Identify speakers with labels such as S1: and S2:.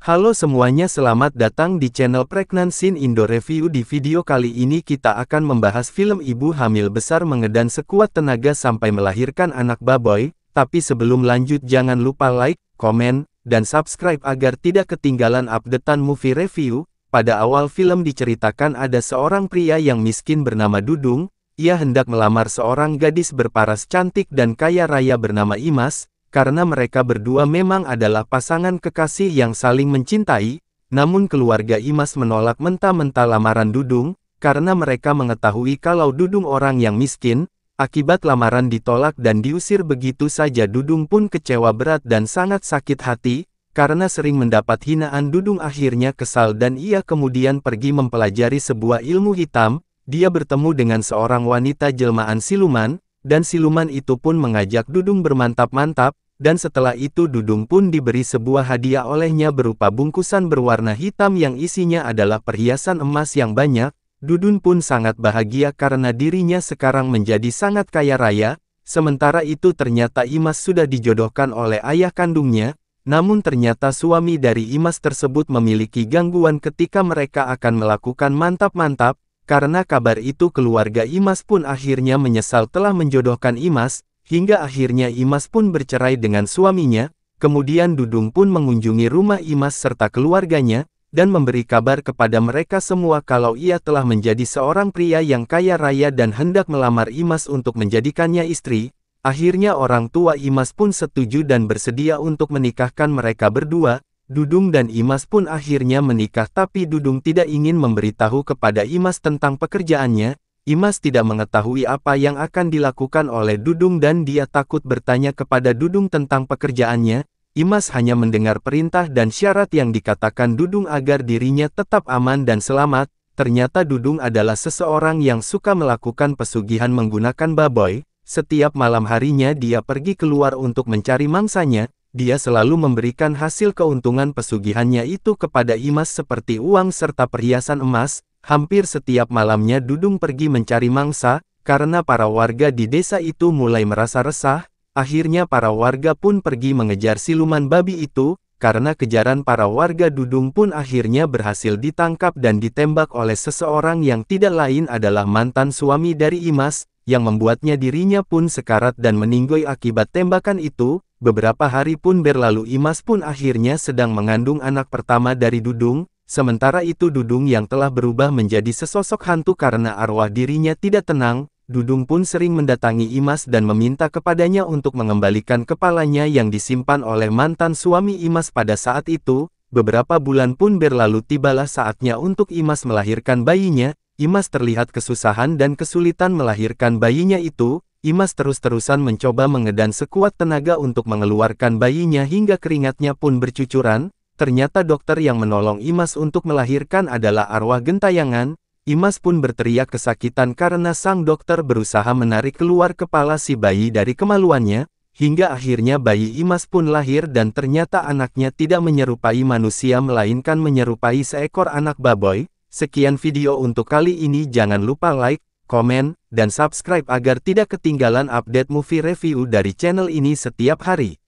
S1: Halo semuanya, selamat datang di channel Pregnancy Indo Review. Di video kali ini kita akan membahas film ibu hamil besar mengedan sekuat tenaga sampai melahirkan anak baboy. Tapi sebelum lanjut jangan lupa like, komen, dan subscribe agar tidak ketinggalan updatean movie review. Pada awal film diceritakan ada seorang pria yang miskin bernama Dudung. Ia hendak melamar seorang gadis berparas cantik dan kaya raya bernama Imas. Karena mereka berdua memang adalah pasangan kekasih yang saling mencintai, namun keluarga Imas menolak mentah-mentah lamaran Dudung, karena mereka mengetahui kalau Dudung orang yang miskin. Akibat lamaran ditolak dan diusir begitu saja, Dudung pun kecewa berat dan sangat sakit hati, karena sering mendapat hinaan. Dudung akhirnya kesal dan ia kemudian pergi mempelajari sebuah ilmu hitam. Dia bertemu dengan seorang wanita jelmaan siluman, dan siluman itu pun mengajak Dudung bermantap-mantap, dan setelah itu Dudung pun diberi sebuah hadiah olehnya berupa bungkusan berwarna hitam yang isinya adalah perhiasan emas yang banyak. Dudung pun sangat bahagia karena dirinya sekarang menjadi sangat kaya raya. Sementara itu ternyata Imas sudah dijodohkan oleh ayah kandungnya, namun ternyata suami dari Imas tersebut memiliki gangguan ketika mereka akan melakukan mantap-mantap. Karena kabar itu keluarga Imas pun akhirnya menyesal telah menjodohkan Imas, hingga akhirnya Imas pun bercerai dengan suaminya. Kemudian Dudung pun mengunjungi rumah Imas serta keluarganya, dan memberi kabar kepada mereka semua kalau ia telah menjadi seorang pria yang kaya raya dan hendak melamar Imas untuk menjadikannya istri. Akhirnya orang tua Imas pun setuju dan bersedia untuk menikahkan mereka berdua. Dudung dan Imas pun akhirnya menikah, tapi Dudung tidak ingin memberitahu kepada Imas tentang pekerjaannya. Imas tidak mengetahui apa yang akan dilakukan oleh Dudung dan dia takut bertanya kepada Dudung tentang pekerjaannya. Imas hanya mendengar perintah dan syarat yang dikatakan Dudung agar dirinya tetap aman dan selamat. Ternyata Dudung adalah seseorang yang suka melakukan pesugihan menggunakan baboy. Setiap malam harinya dia pergi keluar untuk mencari mangsanya. Dia selalu memberikan hasil keuntungan pesugihannya itu kepada Imas seperti uang serta perhiasan emas. Hampir setiap malamnya Dudung pergi mencari mangsa, karena para warga di desa itu mulai merasa resah. Akhirnya para warga pun pergi mengejar siluman babi itu. Karena kejaran para warga, Dudung pun akhirnya berhasil ditangkap dan ditembak oleh seseorang yang tidak lain adalah mantan suami dari Imas, yang membuatnya dirinya pun sekarat dan meninggoy akibat tembakan itu. Beberapa hari pun berlalu, Imas pun akhirnya sedang mengandung anak pertama dari Dudung. Sementara itu Dudung yang telah berubah menjadi sesosok hantu karena arwah dirinya tidak tenang. Dudung pun sering mendatangi Imas dan meminta kepadanya untuk mengembalikan kepalanya yang disimpan oleh mantan suami Imas pada saat itu. Beberapa bulan pun berlalu, tibalah saatnya untuk Imas melahirkan bayinya. Imas terlihat kesusahan dan kesulitan melahirkan bayinya itu. Imas terus-terusan mencoba mengedan sekuat tenaga untuk mengeluarkan bayinya hingga keringatnya pun bercucuran. Ternyata dokter yang menolong Imas untuk melahirkan adalah arwah gentayangan. Imas pun berteriak kesakitan karena sang dokter berusaha menarik keluar kepala si bayi dari kemaluannya. Hingga akhirnya bayi Imas pun lahir dan ternyata anaknya tidak menyerupai manusia melainkan menyerupai seekor anak baboy. Sekian video untuk kali ini, jangan lupa like, komen, dan subscribe agar tidak ketinggalan update movie review dari channel ini setiap hari.